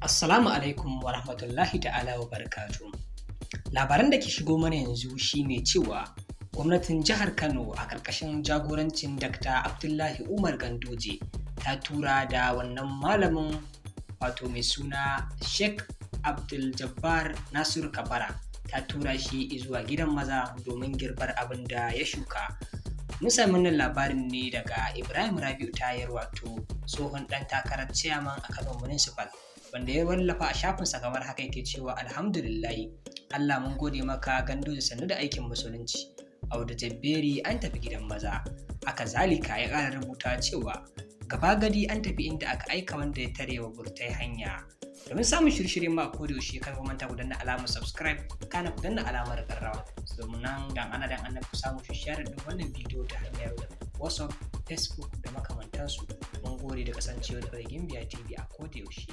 Assalamu alaikum wa rahmatullahi ta'ala wa barakatuh. Labaran da ke shigo mana yanzu shine cewa gwamnatin jihar Kano a ƙarƙashin jagorancin Dr. Abdullahi Umar Ganduje ta tura da wannan malamin wato mai suna Sheikh Abdul Jabbar Nasiru Kabara, ta tura shi zuwa gidan maza domin girbar abin da ya shuka. Mun sami wannan labarin ne daga Ibrahim Rabi'u Tayar, wato tsohon ɗan takarar ciyaman a Kano Municipal, wanda ya wallafa a shafinsa kamar haka yake cewa alhamdulillahi, Allah mun gode maka Ganduje, sannu da aikin musulunci. Audu Jabberi an tafi gidan maza. Haka zalika ya ƙara rubuta cewa gaba gadi an tafi inda aka aika wanda ya tare wa burtai hanya. Domin samun shirye-shiryen ma ko da yaushe kar ku manta ku danna alamar subscribe, kana ku danna alamar ƙararrawa domin nan dan ana ku samu share din wannan bidiyo ta hanyar WhatsApp, Facebook da makamantansu. Mun gode da kasancewa da Gimbiya TV a ko da yaushe.